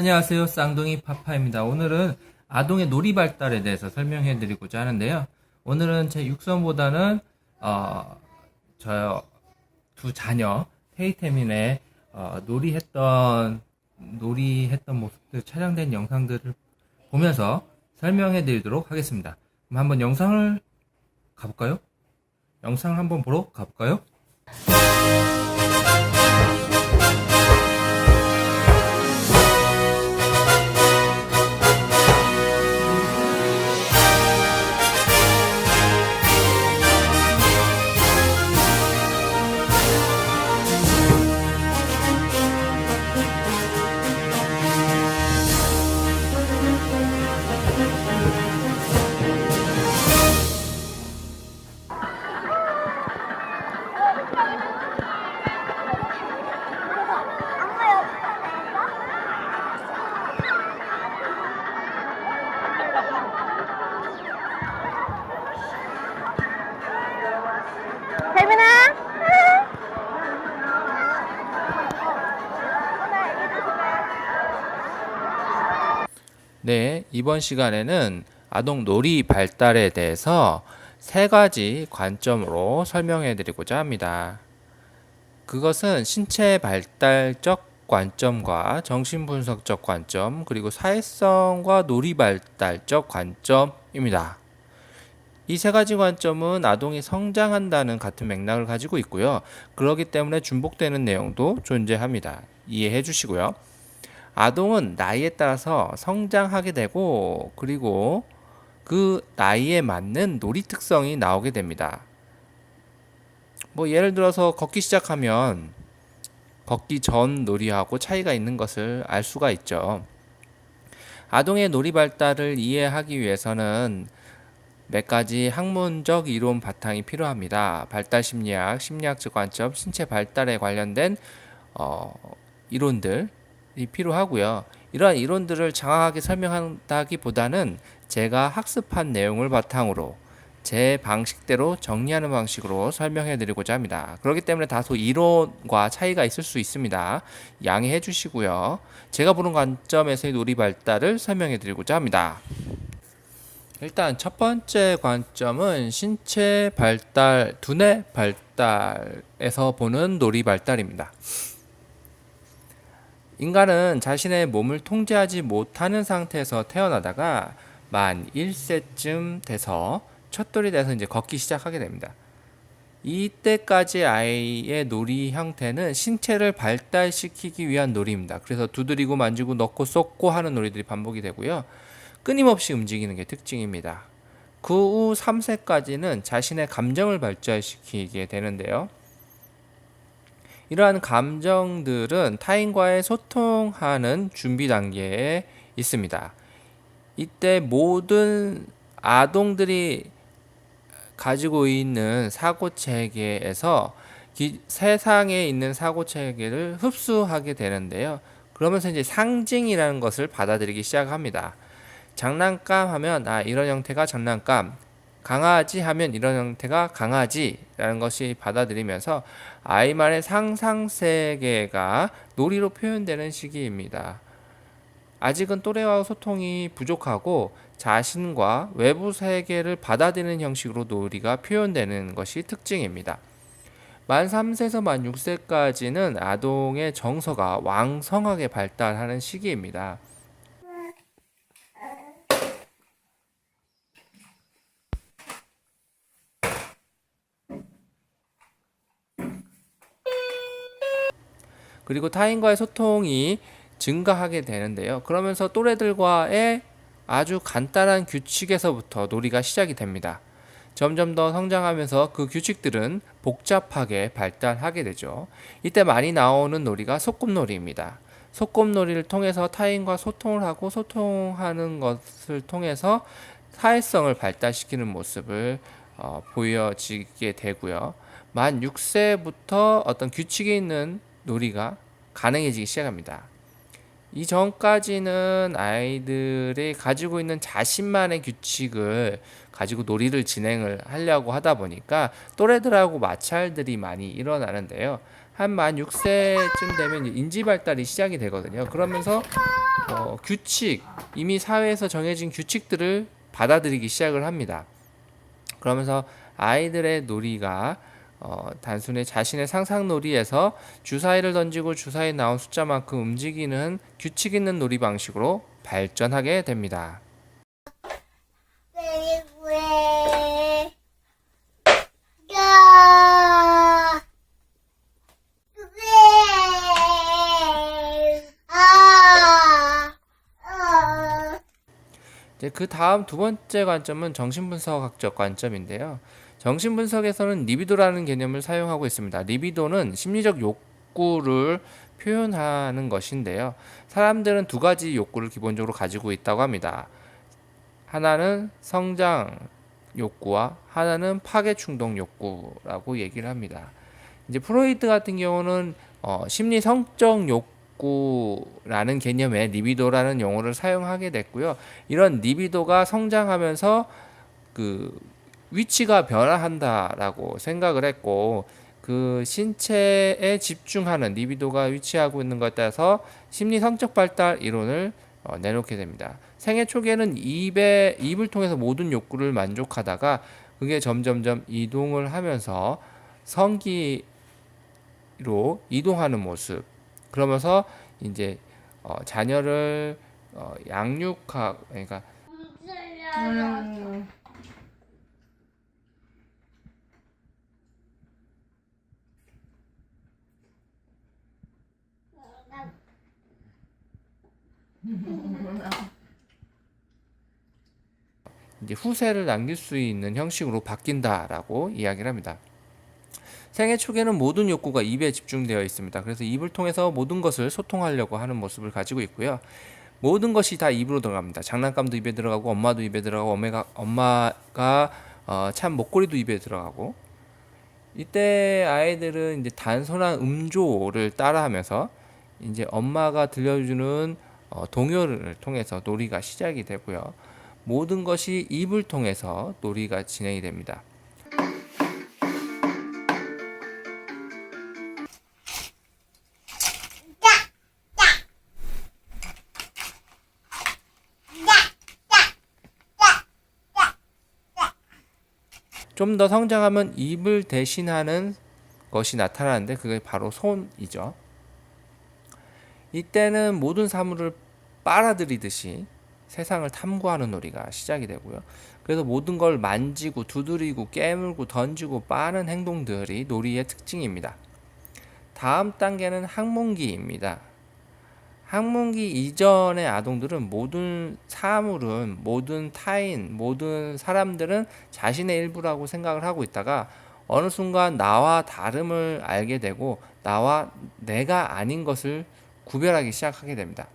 안녕하세요. 쌍둥이 파파입니다. 오늘은 아동의 놀이 발달에 대해서 설명해 드리고자 하는데요. 오늘은 제 육성보다는 저 두 자녀 테이태민의 놀이했던 모습들 촬영된 영상들을 보면서 설명해 드리도록 하겠습니다. 그럼 한번 영상을 가볼까요? 영상을 한번 보러 가볼까요? 태민아? 네, 이번 시간에는 아동 놀이 발달에 대해서 세 가지 관점으로 설명해 드리고자 합니다. 그것은 신체 발달적 관점과 정신분석적 관점, 그리고 사회성과 놀이 발달적 관점입니다. 이 세 가지 관점은 아동이 성장한다는 같은 맥락을 가지고 있고요. 그렇기 때문에 중복되는 내용도 존재합니다. 이해해 주시고요. 아동은 나이에 따라서 성장하게 되고, 그리고 그 나이에 맞는 놀이 특성이 나오게 됩니다. 예를 들어서 걷기 시작하면 걷기 전 놀이하고 차이가 있는 것을 알 수가 있죠. 아동의 놀이 발달을 이해하기 위해서는 몇 가지 학문적 이론 바탕이 필요합니다. 발달 심리학, 심리학적 관점, 신체 발달에 관련된 이론들이 필요하고요. 이러한 이론들을 장황하게 설명한다기보다는 제가 학습한 내용을 바탕으로 제 방식대로 정리하는 방식으로 설명해 드리고자 합니다. 그렇기 때문에 다소 이론과 차이가 있을 수 있습니다. 양해해 주시고요. 제가 보는 관점에서의 놀이 발달을 설명해 드리고자 합니다. 일단 첫 번째 관점은 신체 발달, 두뇌 발달에서 보는 놀이 발달입니다. 인간은 자신의 몸을 통제하지 못하는 상태에서 태어나다가 만 1세쯤 돼서 첫돌이 돼서 이제 걷기 시작하게 됩니다. 이때까지 아이의 놀이 형태는 신체를 발달시키기 위한 놀이입니다. 그래서 두드리고 만지고 넣고 쏟고 하는 놀이들이 반복이 되고요. 끊임없이 움직이는 게 특징입니다. 그 후 3세까지는 자신의 감정을 발달시키게 되는데요. 이러한 감정들은 타인과의 소통하는 준비 단계에 있습니다. 이때 모든 아동들이 가지고 있는 사고체계에서 세상에 있는 사고체계를 흡수하게 되는데요. 그러면서 이제 상징이라는 것을 받아들이기 시작합니다. 장난감 하면 이런 형태가 장난감, 강아지 하면 이런 형태가 강아지라는 것이 받아들이면서 아이만의 상상세계가 놀이로 표현되는 시기입니다. 아직은 또래와 소통이 부족하고 자신과 외부 세계를 받아들이는 형식으로 놀이가 표현되는 것이 특징입니다. 만 3세에서 만 6세까지는 아동의 정서가 왕성하게 발달하는 시기입니다. 그리고 타인과의 소통이 증가하게 되는데요. 그러면서 또래들과의 아주 간단한 규칙에서부터 놀이가 시작이 됩니다. 점점 더 성장하면서 그 규칙들은 복잡하게 발달하게 되죠. 이때 많이 나오는 놀이가 소꿉놀이입니다. 소꿉놀이를 통해서 타인과 소통을 하고 소통하는 것을 통해서 사회성을 발달시키는 모습을 보여지게 되고요. 만 6세부터 어떤 규칙이 있는 놀이가 가능해지기 시작합니다. 이전까지는 아이들이 가지고 있는 자신만의 규칙을 가지고 놀이를 진행을 하려고 하다 보니까 또래들하고 마찰들이 많이 일어나는데요. 한 만 6세쯤 되면 인지 발달이 시작이 되거든요. 그러면서 규칙, 이미 사회에서 정해진 규칙들을 받아들이기 시작을 합니다. 그러면서 아이들의 놀이가 단순히 자신의 상상놀이에서 주사위를 던지고 주사위 나온 숫자만큼 움직이는 규칙 있는 놀이 방식으로 발전하게 됩니다. 이제 그 다음 두 번째 관점은 정신분석학적 관점인데요. 정신분석에서는 리비도라는 개념을 사용하고 있습니다. 리비도는 심리적 욕구를 표현하는 것인데요. 사람들은 두 가지 욕구를 기본적으로 가지고 있다고 합니다. 하나는 성장 욕구와 하나는 파괴 충동 욕구라고 얘기를 합니다. 이제 프로이트 같은 경우는 심리 성적 욕구라는 개념의 리비도라는 용어를 사용하게 됐고요. 이런 리비도가 성장하면서 그 위치가 변화한다라고 생각을 했고, 그 신체에 집중하는 리비도가 위치하고 있는 것에 따라서 심리 성적 발달 이론을 내놓게 됩니다. 생애 초기에는 입을 통해서 모든 욕구를 만족하다가 그게 점점점 이동을 하면서 성기로 이동하는 모습. 그러면서 이제 자녀를 양육하고, 그러니까 이제 후세를 남길 수 있는 형식으로 바뀐다라고 이야기를 합니다. 생애 초기에는 모든 욕구가 입에 집중되어 있습니다. 그래서 입을 통해서 모든 것을 소통하려고 하는 모습을 가지고 있고요. 모든 것이 다 입으로 들어갑니다. 장난감도 입에 들어가고, 엄마도 입에 들어가고, 엄마가 참 목걸이도 입에 들어가고. 이때 아이들은 이제 단순한 음조를 따라하면서 이제 엄마가 들려주는 동요를 통해서 놀이가 시작이 되고요. 모든 것이 입을 통해서 놀이가 진행이 됩니다. 좀 더 성장하면 입을 대신하는 것이 나타나는데 그게 바로 손이죠. 이때는 모든 사물을 빨아들이듯이 세상을 탐구하는 놀이가 시작이 되고요. 그래서 모든 걸 만지고 두드리고 깨물고 던지고 빠는 행동들이 놀이의 특징입니다. 다음 단계는 학문기입니다. 학문기 이전의 아동들은 모든 사물은, 모든 타인, 모든 사람들은 자신의 일부라고 생각을 하고 있다가 어느 순간 나와 다름을 알게 되고 나와 내가 아닌 것을 구별하기 시작하게 됩니다.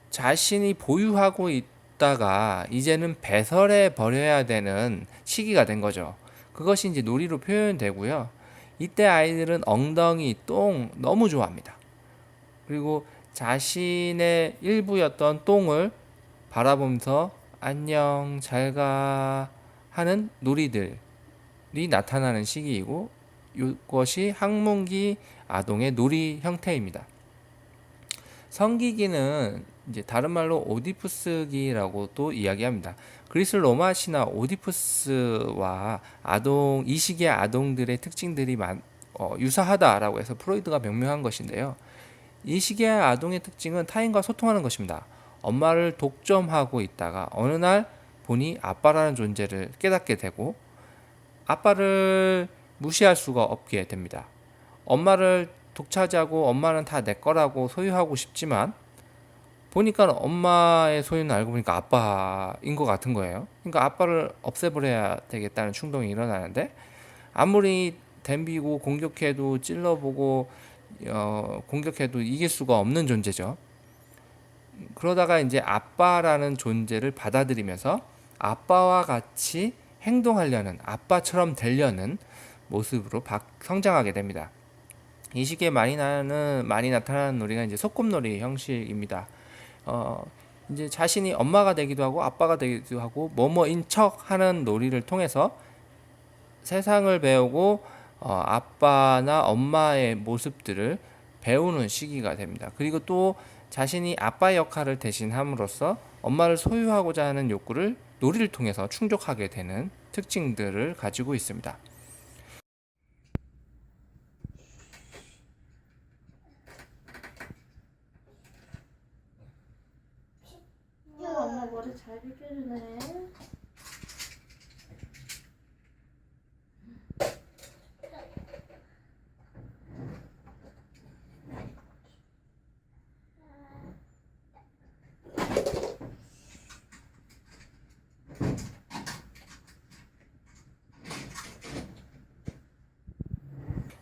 자신이 보유하고 있다가 이제는 배설해 버려야 되는 시기가 된 거죠. 그것이 이제 놀이로 표현되고요. 이때 아이들은 엉덩이, 똥 너무 좋아합니다. 그리고 자신의 일부였던 똥을 바라보면서 안녕, 잘 가 하는 놀이들이 나타나는 시기이고, 이것이 학문기 아동의 놀이 형태입니다. 성기기는 이제 다른 말로 오디푸스기라고도 이야기합니다. 그리스 로마 신화 오디푸스와 이 시기의 아동들의 특징들이 유사하다라고 해서 프로이드가 명명한 것인데요. 이 시기의 아동의 특징은 타인과 소통하는 것입니다. 엄마를 독점하고 있다가 어느 날 보니 아빠라는 존재를 깨닫게 되고 아빠를 무시할 수가 없게 됩니다. 엄마를 독차지하고 엄마는 다 내 거라고 소유하고 싶지만 보니까 엄마의 소유는 알고 보니까 아빠인 것 같은 거예요. 그러니까 아빠를 없애버려야 되겠다는 충동이 일어나는데 아무리 덤비고 공격해도 찔러보고 공격해도 이길 수가 없는 존재죠. 그러다가 이제 아빠라는 존재를 받아들이면서 아빠와 같이 행동하려는, 아빠처럼 되려는 모습으로 성장하게 됩니다. 이 시기에 많이 나타나는 놀이가 이제 소꿉놀이 형식입니다. 이제 자신이 엄마가 되기도 하고 아빠가 되기도 하고 뭐뭐인 척 하는 놀이를 통해서 세상을 배우고 아빠나 엄마의 모습들을 배우는 시기가 됩니다. 그리고 또 자신이 아빠 역할을 대신함으로써 엄마를 소유하고자 하는 욕구를 놀이를 통해서 충족하게 되는 특징들을 가지고 있습니다. 엄마 머리 잘 빗겨주네.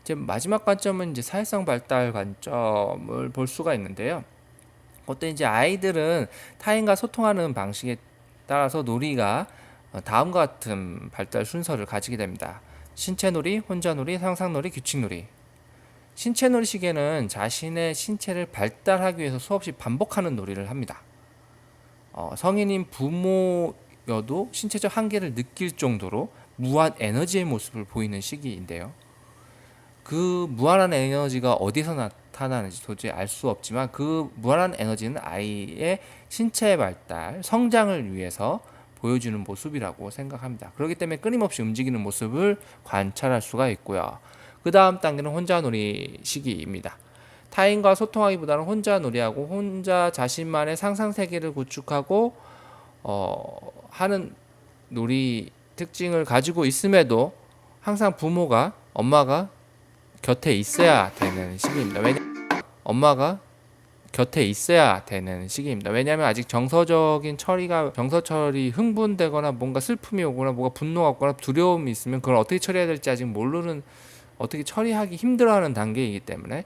이제 마지막 관점은 이제 사회성 발달 관점을 볼 수가 있는데요. 그때 이제 아이들은 타인과 소통하는 방식에 따라서 놀이가 다음과 같은 발달 순서를 가지게 됩니다. 신체 놀이, 혼자 놀이, 상상 놀이, 규칙 놀이. 신체 놀이 시계는 자신의 신체를 발달하기 위해서 수없이 반복하는 놀이를 합니다. 성인인 부모여도 신체적 한계를 느낄 정도로 무한 에너지의 모습을 보이는 시기인데요. 그 무한한 에너지가 어디서 나타나는지 도저히 알 수 없지만 그 무한한 에너지는 아이의 신체 발달, 성장을 위해서 보여주는 모습이라고 생각합니다. 그렇기 때문에 끊임없이 움직이는 모습을 관찰할 수가 있고요. 그 다음 단계는 혼자 놀이 시기입니다. 타인과 소통하기보다는 혼자 놀이하고 혼자 자신만의 상상 세계를 구축하고 하는 놀이 특징을 가지고 있음에도 항상 부모가 엄마가 곁에 있어야 되는 시기입니다. 엄마가 곁에 있어야 되는 시기입니다. 왜냐하면 아직 정서적인 정서 처리 흥분되거나 뭔가 슬픔이 오거나 뭔가 분노가 오거나 두려움이 있으면 그걸 어떻게 처리해야 될지 아직 모르는, 어떻게 처리하기 힘들어하는 단계이기 때문에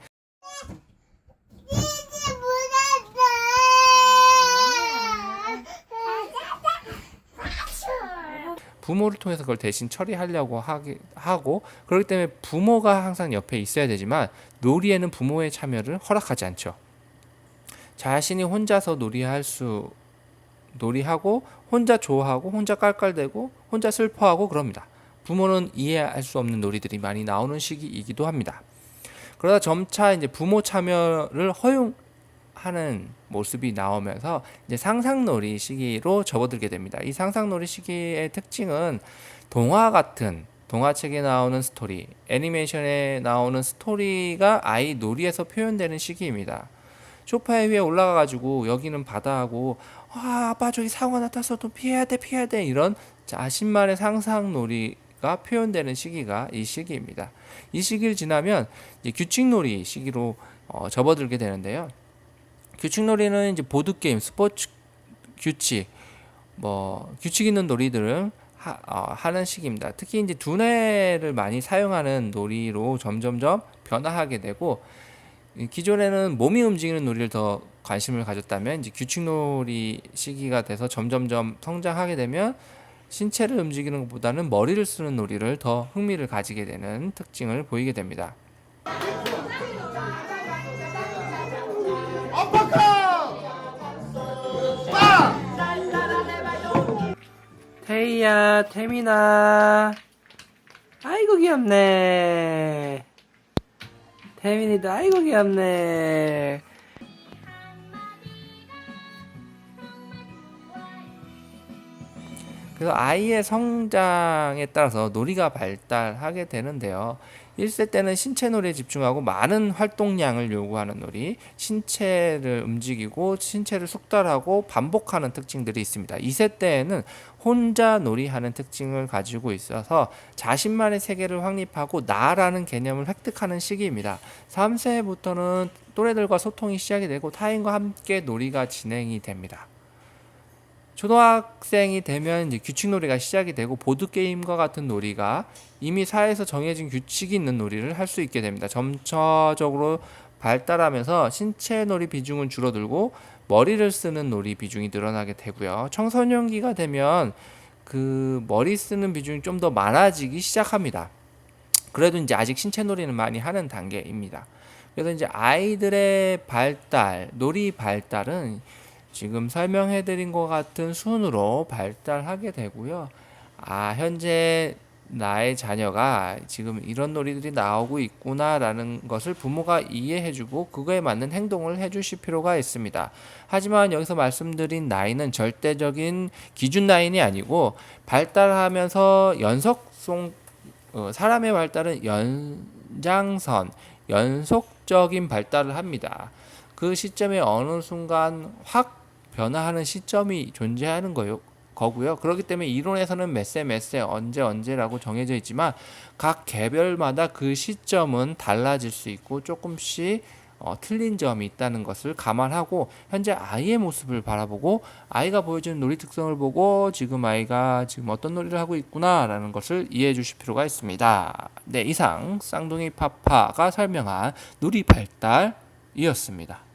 부모를 통해서 그걸 대신 처리하려고 하고, 그렇기 때문에 부모가 항상 옆에 있어야 되지만 놀이에는 부모의 참여를 허락하지 않죠. 자신이 혼자서 놀이하고 혼자 좋아하고 혼자 깔깔대고 혼자 슬퍼하고 그럽니다. 부모는 이해할 수 없는 놀이들이 많이 나오는 시기이기도 합니다. 그러다 점차 이제 부모 참여를 허용하는 모습이 나오면서 이제 상상놀이 시기로 접어들게 됩니다. 이 상상놀이 시기의 특징은 동화책에 나오는 스토리, 애니메이션에 나오는 스토리가 아이 놀이에서 표현되는 시기입니다. 소파 위에 올라가가지고 여기는 바다하고 아빠 저기 사고가 나타났어 또 피해야 돼 이런 자신만의 상상놀이가 표현되는 시기가 이 시기입니다. 이 시기를 지나면 이제 규칙놀이 시기로 접어들게 되는데요. 규칙놀이는 이제 보드게임, 스포츠 규칙 있는 놀이들을 하는 시기입니다. 특히 이제 두뇌를 많이 사용하는 놀이로 점점점 변화하게 되고, 기존에는 몸이 움직이는 놀이를 더 관심을 가졌다면 이제 규칙놀이 시기가 돼서 점점점 성장하게 되면 신체를 움직이는 것보다는 머리를 쓰는 놀이를 더 흥미를 가지게 되는 특징을 보이게 됩니다. 태희야, 태민아, 아이고 귀엽네. 태민이도 아이고 귀엽네. 그래서 아이의 성장에 따라서 놀이가 발달하게 되는데요. 1세 때는 신체 놀이에 집중하고 많은 활동량을 요구하는 놀이, 신체를 움직이고 신체를 숙달하고 반복하는 특징들이 있습니다. 2세 때에는 혼자 놀이하는 특징을 가지고 있어서 자신만의 세계를 확립하고 나라는 개념을 획득하는 시기입니다. 3세부터는 또래들과 소통이 시작이 되고 타인과 함께 놀이가 진행이 됩니다. 초등학생이 되면 이제 규칙놀이가 시작이 되고 보드게임과 같은 놀이가 이미 사회에서 정해진 규칙이 있는 놀이를 할 수 있게 됩니다. 점차적으로 발달하면서 신체 놀이 비중은 줄어들고 머리를 쓰는 놀이 비중이 늘어나게 되고요. 청소년기가 되면 그 머리 쓰는 비중이 좀 더 많아지기 시작합니다. 그래도 이제 아직 신체 놀이는 많이 하는 단계입니다. 그래서 이제 아이들의 놀이 발달은 지금 설명해드린 것 같은 순으로 발달하게 되고요. 현재 나의 자녀가 지금 이런 놀이들이 나오고 있구나라는 것을 부모가 이해해주고 그거에 맞는 행동을 해주실 필요가 있습니다. 하지만 여기서 말씀드린 나이는 절대적인 기준 나이는 아니고 발달하면서 사람의 발달은 연장선, 연속적인 발달을 합니다. 그 시점에 어느 순간 확 변화하는 시점이 존재하는 거고요. 그렇기 때문에 이론에서는 몇 세, 언제라고 정해져 있지만 각 개별마다 그 시점은 달라질 수 있고 조금씩 틀린 점이 있다는 것을 감안하고 현재 아이의 모습을 바라보고 아이가 보여주는 놀이 특성을 보고 지금 아이가 지금 어떤 놀이를 하고 있구나라는 것을 이해해 주실 필요가 있습니다. 네, 이상 쌍둥이 파파가 설명한 놀이 발달이었습니다.